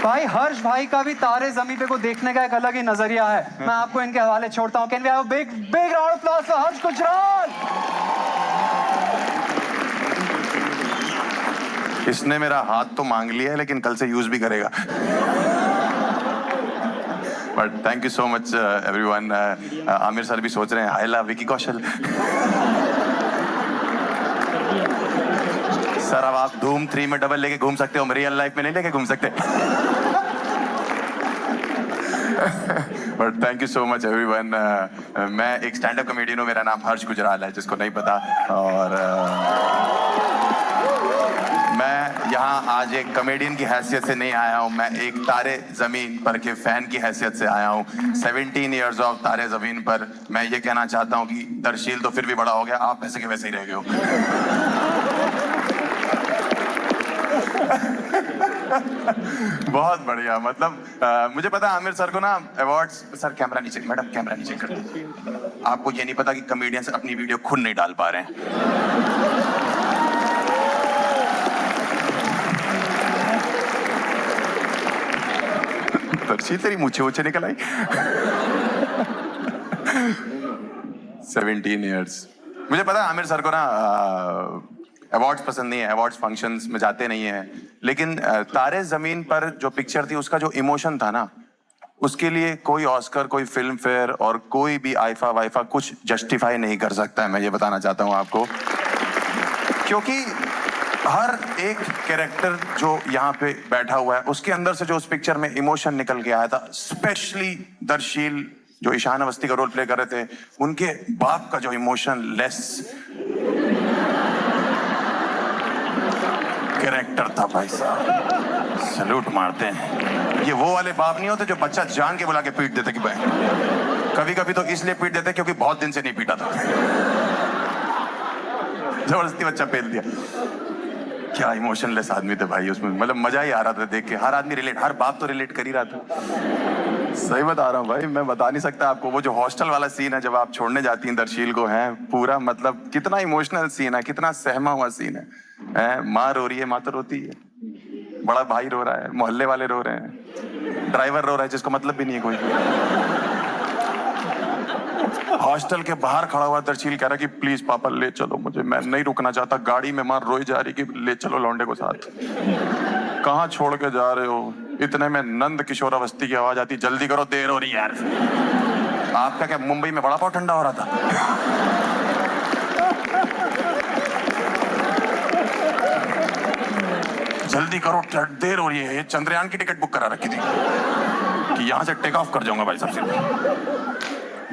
भाई हर्ष भाई का भी तारे ज़मीन पे को देखने का एक अलग ही नजरिया है। मैं आपको इनके हवाले छोड़ता हूँ। Can we have a big big round of applause for Harsh Gujral. इसने मेरा हाथ तो मांग लिया है लेकिन कल से यूज भी करेगा। But thank you so much everyone. Aamir sir भी सोच रहे हैं I love Vicky Kaushal. Sir अब आप धूम 3 में डबल लेके घूम सकते हो, रियल लाइफ में नहीं लेके घूम सकते। But thank you so much everyone. मैं एक स्टैंड अप कॉमेडियन हूँ, मेरा नाम हर्ष गुजराल है जिसको नहीं पता। और मैं यहाँ आज एक कॉमेडियन की हैसियत से नहीं आया हूँ, मैं एक तारे ज़मीन पर के फैन की हैसियत से आया हूँ। 17 ईयर्स ऑफ तारे ज़मीन पर। मैं ये कहना चाहता हूँ कि दरशील तो फिर भी बड़ा हो गया, आप वैसे के वैसे ही रह गए हो। बहुत बढ़िया। मतलब मुझे पता है आमिर सर को ना अवार्ड्स। सर कैमरा नीचे, मैडम कैमरा नीचे कर दो। आपको ये नहीं पता कि कॉमेडियंस अपनी वीडियो खुद नहीं डाल पा रहे हैं। दर्शी तेरी मूछे ऊंचे निकल आई। 17 ईयर्स। मुझे पता है आमिर सर को ना अवार्ड्स पसंद नहीं है, अवार्ड्स फंक्शंस में जाते नहीं है, लेकिन तारे जमीन पर जो पिक्चर थी उसका जो इमोशन था ना, उसके लिए कोई ऑस्कर, कोई फिल्म फेयर और कोई भी आईफा वाईफा कुछ जस्टिफाई नहीं कर सकता है। मैं ये बताना चाहता हूँ आपको, क्योंकि हर एक कैरेक्टर जो यहाँ पे बैठा हुआ है उसके अंदर से जो उस पिक्चर में इमोशन निकल के आया था, स्पेशली दरशील जो ईशान अवस्थी का रोल प्ले कर रहे थे, उनके बाप का जो इमोशन लेस कैरेक्टर था भाई साहब, सैल्यूट मारते हैं। ये वो वाले बाप नहीं होते जो बच्चा जान के बुला के पीट देते कि भाई, कभी कभी तो इसलिए पीट देते क्योंकि बहुत दिन से नहीं पीटा था, जबरदस्ती बच्चा पेल दिया। क्या इमोशनलेस आदमी थे भाई उसमें, मतलब मजा ही आ रहा था देख के। हर आदमी रिलेट, हर बाप तो रिलेट कर ही रहा था। सही बता रहा हूँ भाई, मैं बता नहीं सकता आपको। वो जो हॉस्टल वाला सीन है जब आप छोड़ने जाती हैं दरशील को, है पूरा मतलब कितना इमोशनल सीन है, कितना सहमा हुआ सीन है। माँ रो रही है, माँ तो रोती है, बड़ा भाई रो रहा है, मोहल्ले वाले रो रहे हैं, ड्राइवर रो रहा है जिसको मतलब भी नहीं है कोई। हॉस्टल के बाहर खड़ा हुआ दरशील कह रहा कि प्लीज पापा ले चलो मुझे, मैं नहीं रुकना चाहता। गाड़ी में मां रोई जा रही कि ले चलो लौंडे को साथ। कहाँ छोड़ के जा रहे हो? इतने में नंद किशोर अवस्थी की आवाज आती, जल्दी करो देर हो रही है यार। आपका क्या मुंबई में बड़ा पाव ठंडा हो रहा था? जल्दी करो देर हो रही है। ये चंद्रयान की टिकट बुक करा रखी थी कि यहां से टेक ऑफ कर जाऊंगा भाई सबसे।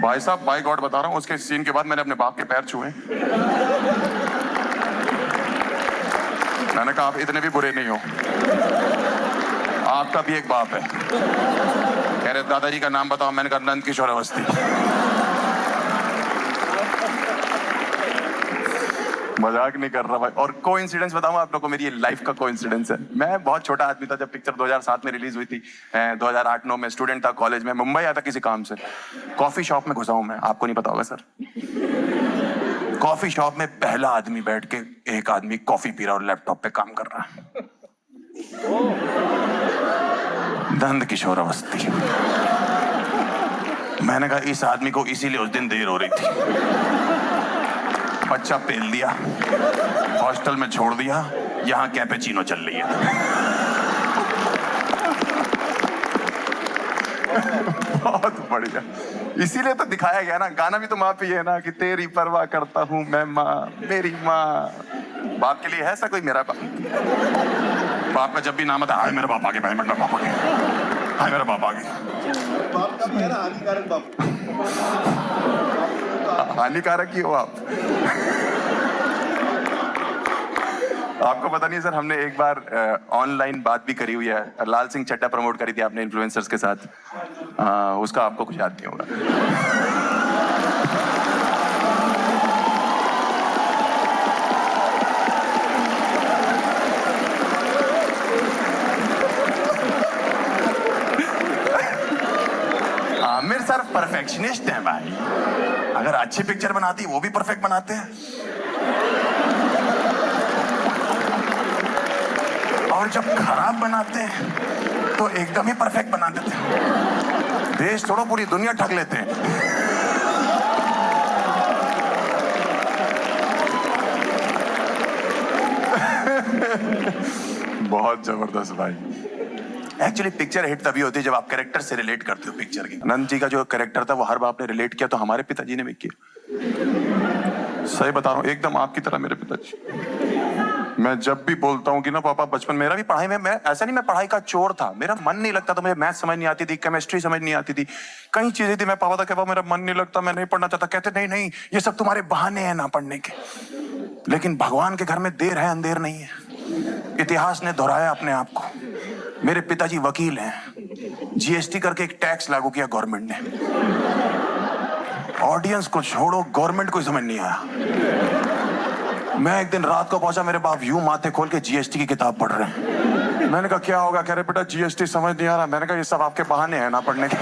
भाई साहब बाय गॉड बता रहा हूँ, उसके सीन के बाद मैंने अपने बाप के पैर छुए। मैंने कहा आप इतने भी बुरे नहीं हो, आपका भी एक बाप है। कह रहे दादाजी का नाम बताओ, मैंने कहा नंद किशोर अवस्थी। मजाक नहीं कर रहा भाई। और कोइंसिडेंस बताऊं आप लोगों को, मेरी ये लाइफ का कोइंसिडेंस है। मैं बहुत छोटा आदमी था जब पिक्चर 2007 में रिलीज हुई थी। 2008-9 में स्टूडेंट था, कॉलेज में, मुंबई आया था किसी काम से। कॉफी शॉप में घुसा हूं मैं, आपको नहीं पता होगा सर। कॉफी शॉप में पहला आदमी बैठ के, एक आदमी कॉफी पी रहा और लैपटॉप पे काम कर रहा है। नंद किशोर अवस्थी। मैंने कहा इस आदमी को इसीलिए उस दिन देर हो रही थी। बच्चा पेल दिया, हॉस्टल में छोड़ दिया, यहाँ कैपेचिनो चल रही है। बहुत बढ़िया। इसीलिए तो दिखाया गया ना, गाना भी तो माँ पे है ना कि तेरी परवाह करता हूँ मैं माँ, मेरी माँ। बाप के लिए है ऐसा कोई? मेरा बाप का जब भी नाम आता है, हाय मेरा बाप आ गया, मेरा बाप आ गया, हाय मेरा बाप आ गया। बाप का मेरा हानिकारक बाप। हानिकारक ही हो आप। आपको पता नहीं सर, हमने एक बार ऑनलाइन बात भी करी हुई है। लाल सिंह चड्ढा प्रमोट करी थी आपने इन्फ्लुएंसर्स के साथ। उसका आपको कुछ याद नहीं होगा। आमिर सर परफेक्शनिस्ट हैं भाई, अगर अच्छी पिक्चर बनाती वो भी परफेक्ट बनाते हैं। और जब खराब बनाते हैं तो एकदम ही परफेक्ट बना देते हैं। देश छोड़ो पूरी दुनिया ठग लेते हैं। बहुत जबरदस्त भाई। एक्चुअली पिक्चर हिट तभी होती है जब आप कैरेक्टर से रिलेट करते हो पिक्चर के। अनंत जी का जो कैरेक्टर था वो हर बार आपने रिलेट किया, तो हमारे पिताजी ने भी किया। सही बता रहा हूँ, एकदम आपकी तरह मेरे पिताजी। मैं जब भी बोलता हूँ कि ना पापा, बचपन मेरा भी पढ़ाई में, मैं ऐसा नहीं मैं पढ़ाई का चोर था, मेरा मन नहीं लगता था, मुझे मैथ समझ नहीं आती थी, केमिस्ट्री समझ नहीं आती थी, कई चीजें थी। मैं पापा था, पापा मेरा मन नहीं लगता, मैं नहीं पढ़ना चाहता। कहते नहीं नहीं, ये सब तुम्हारे बहाने हैं ना पढ़ने के। लेकिन भगवान के घर में देर है अंधेर नहीं है। इतिहास ने दोहराया अपने आप को। मेरे पिताजी वकील हैं, जीएसटी करके एक टैक्स लागू किया गवर्नमेंट ने। ऑडियंस को छोड़ो, गवर्नमेंट को समझ नहीं आया। मैं एक दिन रात को पहुंचा, मेरे बाप यूं माथे खोल के जीएसटी की किताब पढ़ रहे हैं। मैंने कहा क्या होगा? कह रहे बेटा जीएसटी समझ नहीं आ रहा। मैंने कहा ये सब आपके बहाने हैं ना पढ़ने के।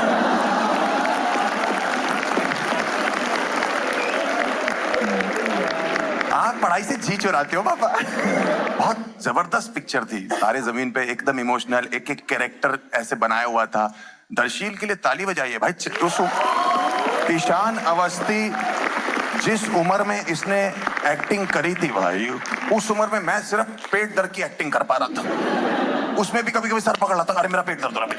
आप पढ़ाई से जी चुराते हो पापा। बहुत जबरदस्त पिक्चर थी तारे जमीन पे, एकदम इमोशनल, एक एक कैरेक्टर ऐसे बनाया हुआ था। दर्शील के लिए ताली बजाइए भाई। उस ईशान अवस्थी जिस उम्र में इसने एक्टिंग करी थी भाई, उस उम्र में मैं सिर्फ पेट दर्द की एक्टिंग कर पा रहा था। उसमें भी कभी कभी सर पकड़ लाता, अरे मेरा पेट दर्द हो रहा है।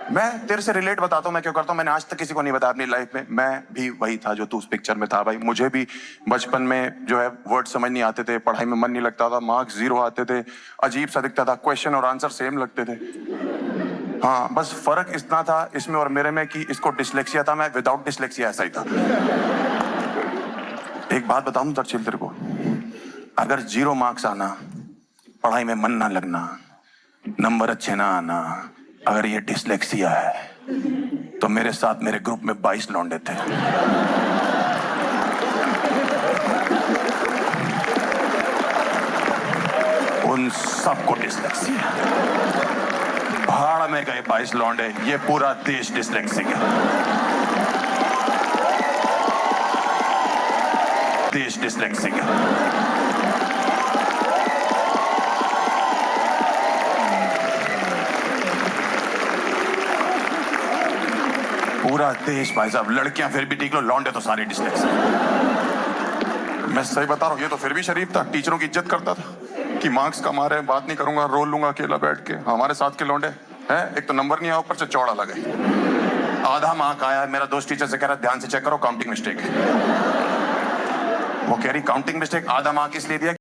मैं तेरे से रिलेट बताता हूँ मैं क्यों करता हूँ। मैंने आज तक किसी को नहीं बताया अपनी लाइफ में। मैं भी वही था जो तू उस पिक्चर में था भाई। मुझे भी बचपन में जो है वर्ड समझ नहीं आते थे, पढ़ाई में मन नहीं लगता था, मार्क्स 0 आते थे, अजीब सा दिखता था, क्वेश्चन और आंसर सेम लगते थे। हाँ, बस फर्क इतना था इसमें और मेरे में कि इसको डिसलेक्सिया था, मैं विदाउट डिसलेक्सिया ऐसा ही था। एक बात बताऊं दर्शील तेरे को, अगर 0 मार्क्स आना, पढ़ाई में मन ना लगना, नंबर अच्छे ना आना, अगर ये डिसलेक्सिया है तो मेरे साथ मेरे ग्रुप में 22 लौंडे थे। उन सबको डिसलेक्सिया। भाड़ में गए 22 लौंडे, ये पूरा देश डिसलेक्सिक है। देश डिसलेक्सिक है। पूरा देश भाई साहब। लड़कियां फिर भी ठीक लो, लौंडे तो सारे डिसलेक्सिक। मैं सही बता रहा हूं, ये तो फिर भी शरीफ था, टीचरों की इज्जत करता था कि मार्क्स कमा रहे हैं, बात नहीं करूंगा, रोल लूंगा अकेला बैठ के। हमारे साथ के लौंडे हैं, एक तो नंबर नहीं आया, ऊपर से चौड़ा लगे। आधा मार्क आया, मेरा दोस्त टीचर से कह रहा ध्यान से चेक करो, काउंटिंग मिस्टेक है। वो कह रही काउंटिंग मिस्टेक, आधा मार्क इसलिए दिया